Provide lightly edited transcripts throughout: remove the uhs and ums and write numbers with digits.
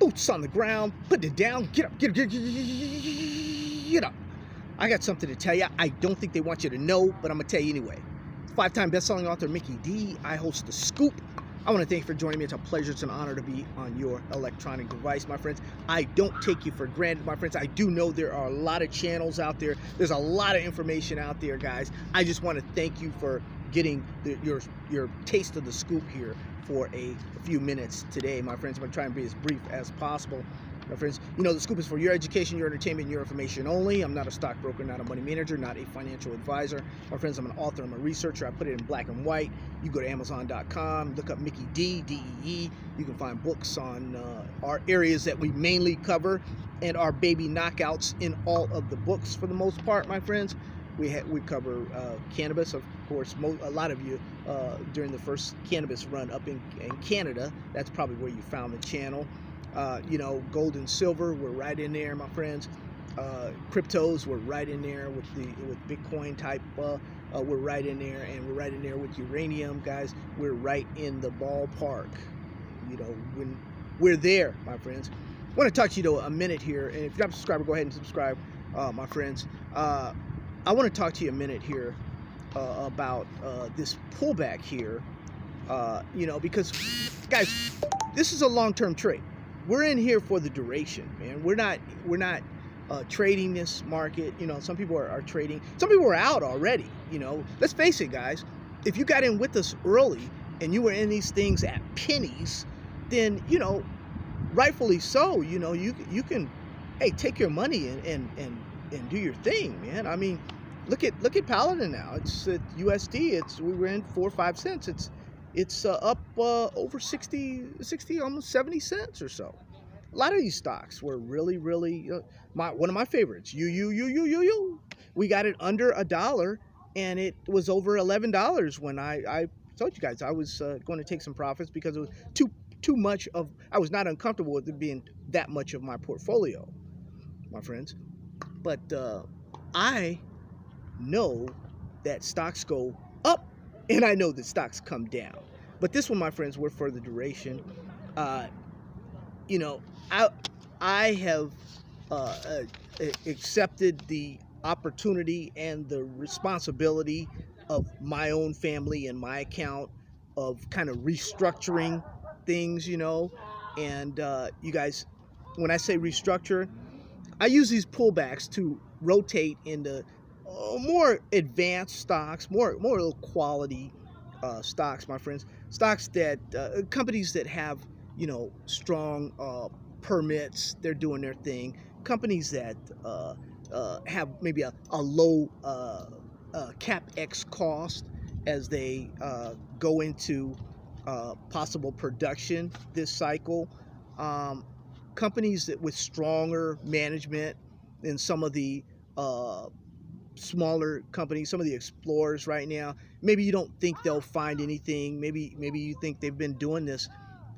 boots on the ground, put it down, get up, get up. I got something to tell you. I don't think they want you to know, but I'm going to tell you anyway. 5-time best-selling author Mickey D. I host The Scoop. I want to thank you for joining me. It's a pleasure. It's an honor to be on your electronic device, my friends. I don't take you for granted, my friends. I do know there are a lot of channels out there. There's a lot of information out there, guys. I just want to thank you for getting your taste of The Scoop here for a few minutes today, my friends. I'm going to try and be as brief as possible. My friends, you know, The Scoop is for your education, your entertainment, and your information only. I'm not a stockbroker, not a money manager, not a financial advisor. My friends, I'm an author, I'm a researcher. I put it in black and white. You go to Amazon.com, look up Mickey D, D-E-E. You can find books on our areas that we mainly cover and our baby knockouts in all of the books for the most part, my friends. We cover cannabis, of course. A lot of you during the first cannabis run up in Canada, that's probably where you found the channel. You know, gold and silver, we're right in there, my friends. Cryptos, we're right in there with Bitcoin type. We're right in there, and we're right in there with uranium, guys. We're right in the ballpark. You know, when we're there, my friends. I want to talk to you a minute here, and if you're not a subscriber, go ahead and subscribe, my friends. I want to talk to you a minute here about this pullback here. You know, because guys, this is a long-term trade. We're in here for the duration, man. We're not trading this market. You know, some people are trading. Some people are out already. You know, let's face it, guys. If you got in with us early and you were in these things at pennies, then, you know, rightfully so. You know, you can, hey, take your money and do your thing, man. I mean, look at Paladin now. It's at USD. We were in 4 or 5 cents. It's up over 60, almost 70 cents or so. A lot of these stocks were really one of my favorites. We got it under $1, and it was over $11 when I told you guys I was going to take some profits because it was too much of. I was not uncomfortable with it being that much of my portfolio, my friends. But I know that stocks go up, and I know that stocks come down. But this one, my friends, we're for the duration. You know, I have accepted the opportunity and the responsibility of my own family and my account of kind of restructuring things, you know. And you guys, when I say restructure, I use these pullbacks to rotate into more advanced stocks, more quality stocks, my friends. Stocks that companies that have, you know, strong permits, they're doing their thing. Companies that have maybe a low CapEx cost as they go into possible production this cycle. Companies that with stronger management than some of the smaller companies, some of the explorers right now. Maybe you don't think they'll find anything. Maybe you think they've been doing this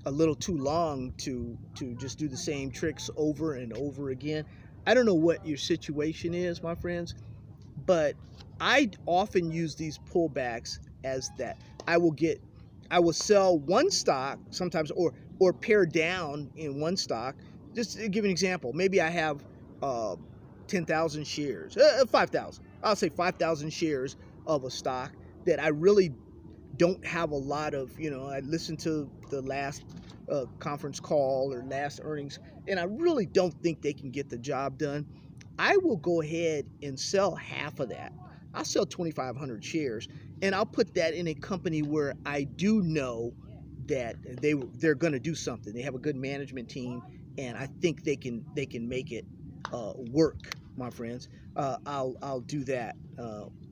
a little too long to just do the same tricks over and over again. I don't know what your situation is, my friends, but I often use these pullbacks as that. I will sell one stock sometimes, or pare down in one stock. Just to give an example, maybe I have 10,000 shares, 5,000. I'll say 5,000 shares of a stock that I really don't have a lot of. You know, I listened to the last conference call or last earnings, and I really don't think they can get the job done. I will go ahead and sell half of that. I'll sell 2,500 shares, and I'll put that in a company where I do know that they're going to do something. They have a good management team, and I think they can make it work, my friends. I'll do that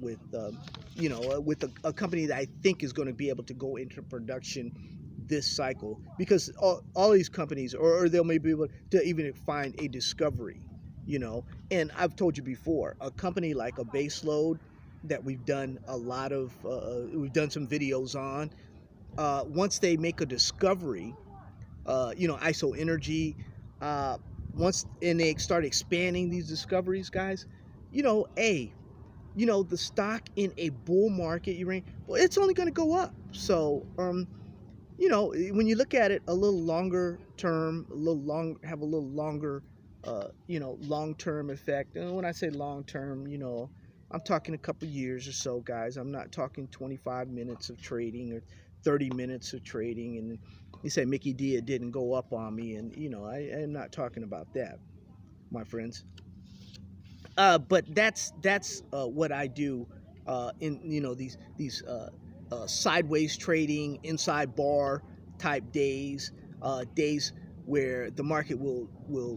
with you know, with a company that I think is going to be able to go into production this cycle, because all these companies, or they'll maybe be able to even find a discovery, you know. And I've told you before, a company like a Baseload that we've done a lot of, we've done some videos on. Once they make a discovery, you know, ISO Energy, once and they start expanding these discoveries, guys, you know, you know, the stock in a bull market, well, it's only going to go up. So, you know, when you look at it a little longer term, have a little longer, long-term effect. And when I say long-term, I'm talking a couple years or so, guys. I'm not talking 25 minutes of trading or 30 minutes of trading. And you say, Mickey D, it didn't go up on me. And, I'm not talking about that, my friends. But that's what I do in these sideways trading, inside bar type days, days where the market will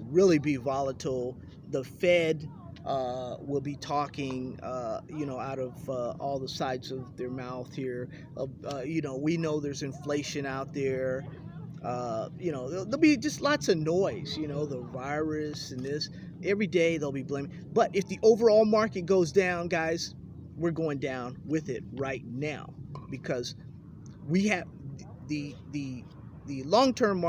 really be volatile. The Fed will be talking, out of all the sides of their mouth here. We know there's inflation out there. There'll be just lots of noise, the virus and this. Every day they'll be blaming. But if the overall market goes down, guys, we're going down with it right now, because we have the long-term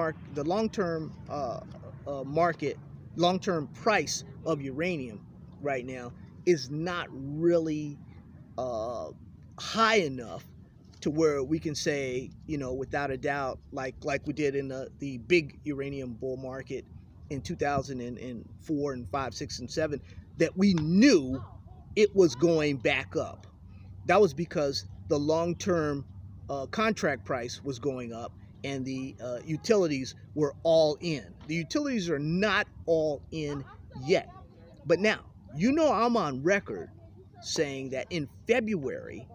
market, long-term price of uranium right now is not really high enough to where we can say, without a doubt, like we did in the big uranium bull market in 2004 and 5, 6, and 7, that we knew it was going back up. That was because the long-term contract price was going up and the utilities were all in. The utilities are not all in yet. But now, I'm on record saying that in February,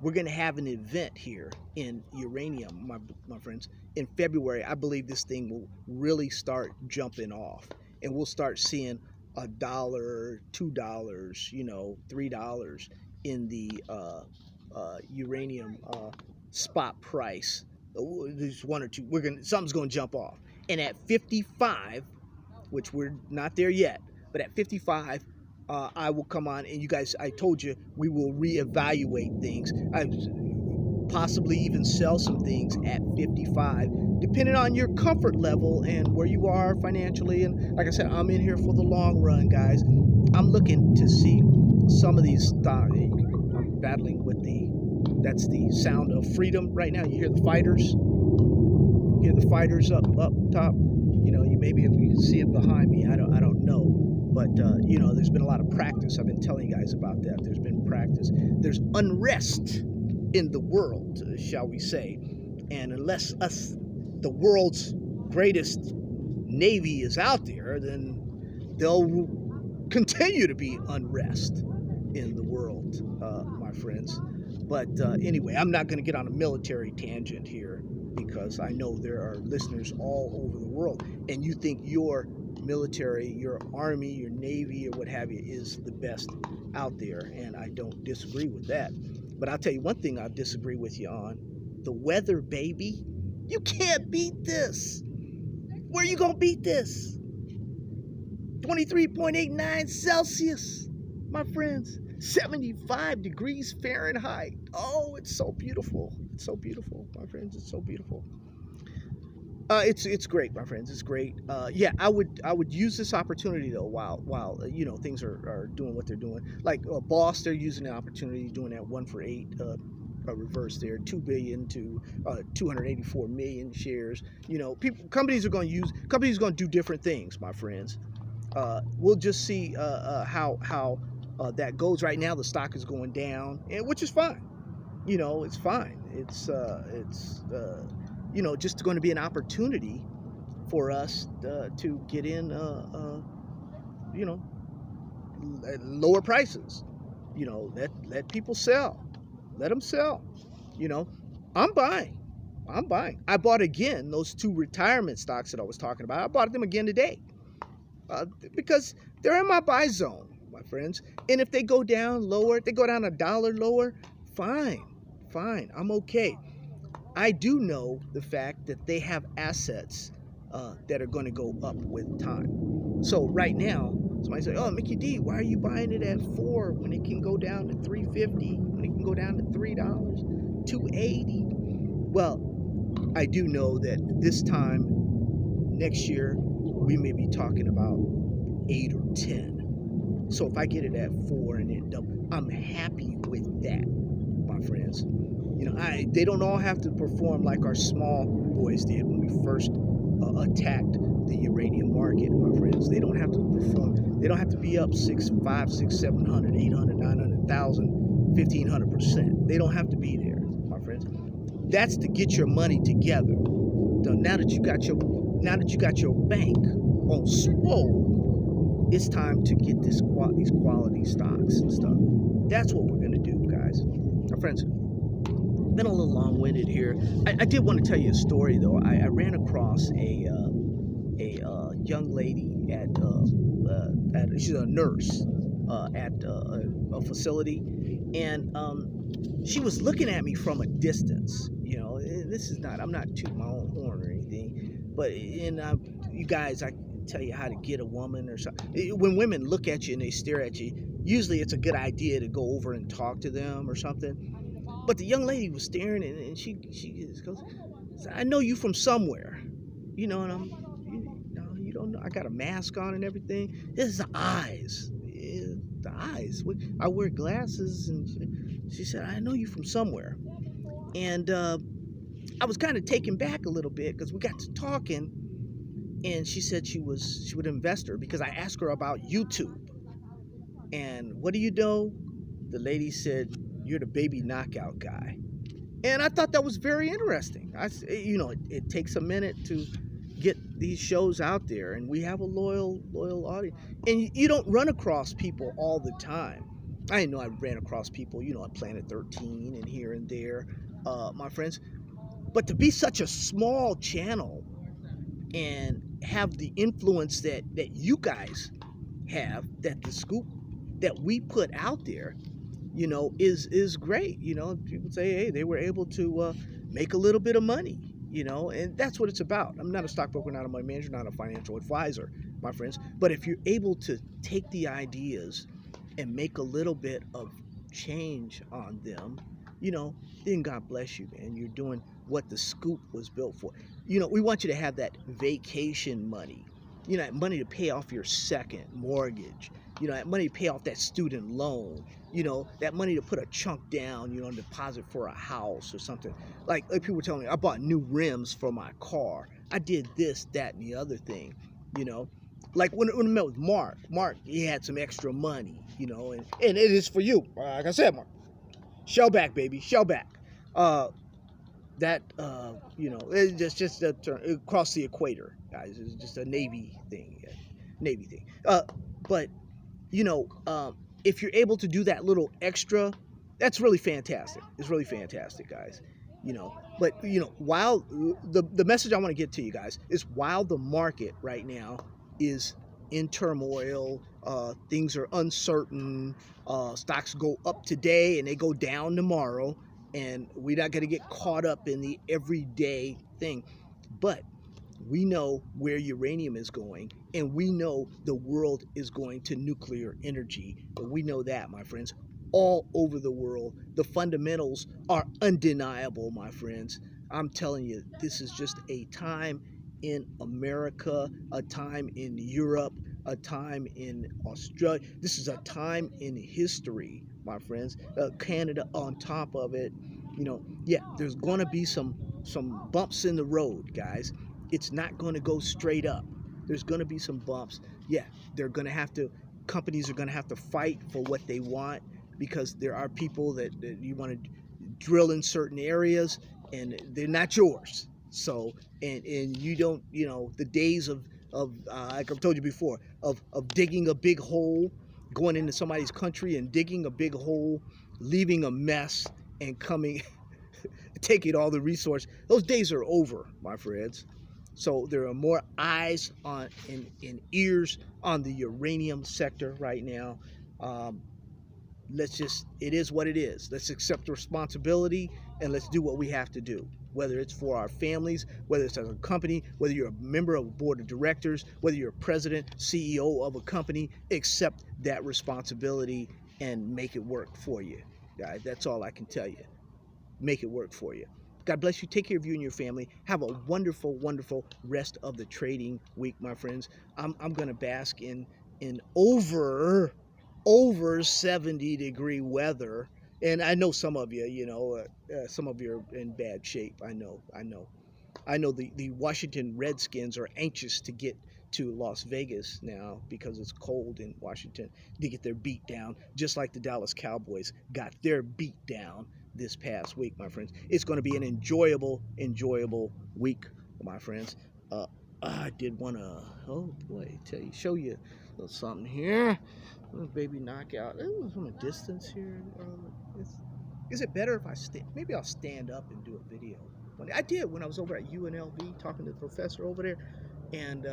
we're going to have an event here in uranium, my friends. In February, I believe this thing will really start jumping off, and we'll start seeing $1, $2, $3 in the uranium spot price. There's one or two. Something's going to jump off, and at 55, which we're not there yet, but at 55. I will come on, and you guys, I told you, we will reevaluate things. I possibly even sell some things at 55, depending on your comfort level and where you are financially. And like I said, I'm in here for the long run, guys. I'm looking to see some of these stocks. I'm battling with that's the sound of freedom right now. You hear the fighters. You hear the fighters up top. You can see it behind me. I don't know. But, there's been a lot of practice. I've been telling you guys about that. There's been practice. There's unrest in the world, shall we say. And unless the world's greatest navy is out there, then there'll continue to be unrest in the world, my friends. But anyway, I'm not going to get on a military tangent here, because I know there are listeners all over the world. And you think your military, your army, your navy, or what have you, is the best out there, and I don't disagree with that. But I'll tell you one thing I disagree with you on: the weather, baby. You can't beat this. Where are you gonna beat this? 23.89 Celsius, my friends. 75 degrees Fahrenheit. Oh, it's so beautiful. It's so beautiful, my friends. It's so beautiful. It's great, my friends. It's great. Yeah, I would use this opportunity though, while things are doing what they're doing. Like Boss, they're using the opportunity, doing that 1 for 8 reverse there, 2 billion to 284 million shares. Companies are going to do different things, my friends. We'll just see how that goes. Right now, the stock is going down, which is fine. It's fine. It's just going to be an opportunity for us to get in, at lower prices. Let people sell. Let them sell. I'm buying. I bought again those 2 retirement stocks that I was talking about. I bought them again today because they're in my buy zone, my friends. And if they go down lower, if they go down $1 lower, fine. I'm okay. I do know the fact that they have assets that are going to go up with time. So right now, somebody say, "Oh, Mickey D, why are you buying it at 4 when it can go down to $3.50? When it can go down to $3, $2.80?" Well, I do know that this time next year we may be talking about 8 or 10. So if I get it at 4 and it double, I'm happy with that, my friends. They don't all have to perform like our small boys did when we first attacked the uranium market, my friends. They don't have to perform. They don't have to be up 6, 5, 6, 700, 800, 900,000, 1,500%. They don't have to be there, my friends. That's to get your money together. Now that you got your bank on swole, it's time to get these quality stocks and stuff. That's what we're gonna do, guys. My friends, been a little long-winded here. I did want to tell you a story though. I ran across a young lady at she's a nurse at a facility, and she was looking at me from a distance. You know, this is not, I'm not tooting my own horn or anything, but you guys, I tell you how to get a woman or something. When women look at you and they stare at you, usually it's a good idea to go over and talk to them or something. But the young lady was staring, and she goes, "I know you from somewhere," you know, and you don't know. I got a mask on and everything. This is the eyes. The eyes. I wear glasses, and she said, "I know you from somewhere," and I was kind of taken back a little bit because we got to talking, and she said she would an investor because I asked her about YouTube, and what do you know? The lady said, "You're the baby knockout guy." And I thought that was very interesting. It takes a minute to get these shows out there, and we have a loyal audience. And you don't run across people all the time. I didn't know I ran across people, at Planet 13 and here and there, my friends. But to be such a small channel and have the influence that you guys have, that the scoop that we put out there, is great. People say, hey, they were able to make a little bit of money, and that's what it's about. I'm not a stockbroker, not a money manager, not a financial advisor, my friends. But if you're able to take the ideas and make a little bit of change on them, then God bless you, man. You're doing what the scoop was built for. We want you to have that vacation money, that money to pay off your second mortgage, that money to pay off that student loan, that money to put a chunk down, deposit for a house or something. Like people were telling me, I bought new rims for my car. I did this, that, and the other thing, Like when I met with Mark, he had some extra money, and it is for you. Like I said, Mark, shell back, baby, shell back. It's just a term across the equator, guys. It's just a Navy thing, but if you're able to do that little extra, that's really fantastic. It's really fantastic, guys. But while the message I want to get to you guys is, while the market right now is in turmoil, things are uncertain, stocks go up today and they go down tomorrow, and we're not going to get caught up in the everyday thing. But we know where uranium is going, and we know the world is going to nuclear energy. But we know that, my friends, all over the world. The fundamentals are undeniable, my friends. I'm telling you, this is just a time in America, a time in Europe, a time in Australia. This is a time in history, my friends. Canada on top of it. There's going to be some bumps in the road, guys. It's not going to go straight up. There's going to be some bumps. Companies are going to have to fight for what they want, because there are people that you want to drill in certain areas, and they're not yours. So, and you don't, the days of like I've told you before, of digging a big hole, going into somebody's country and digging a big hole, leaving a mess, and coming, taking all the resource. Those days are over, my friends. So there are more eyes on and ears on the uranium sector right now. It is what it is. Let's accept responsibility, and let's do what we have to do. Whether it's for our families, whether it's as a company, whether you're a member of a board of directors, whether you're a president, CEO of a company, accept that responsibility and make it work for you. Guys, that's all I can tell you. Make it work for you. God bless you. Take care of you and your family. Have a wonderful, wonderful rest of the trading week, my friends. I'm going to bask in over 70-degree weather. And I know some of you, some of you are in bad shape. I know. I know the Washington Redskins are anxious to get to Las Vegas now because it's cold in Washington to get their beat down, just like the Dallas Cowboys got their beat down this past week, my friends. It's going to be an enjoyable week, my friends. Uh, I did want to, oh boy, show you a little something here. A little baby knockout. Ooh, from a distance here. Is it better if I stand? Maybe I'll stand up and do a video. I did when I was over at UNLV talking to the professor over there, and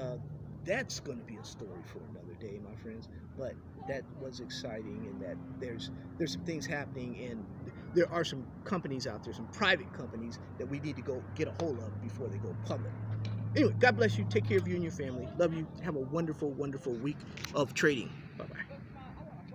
that's going to be a story for another day, my friends. But that was exciting, and that there's some things happening, and there are some companies out there, some private companies that we need to go get a hold of before they go public. Anyway, God bless you. Take care of you and your family. Love you. Have a wonderful week of trading. Bye-bye.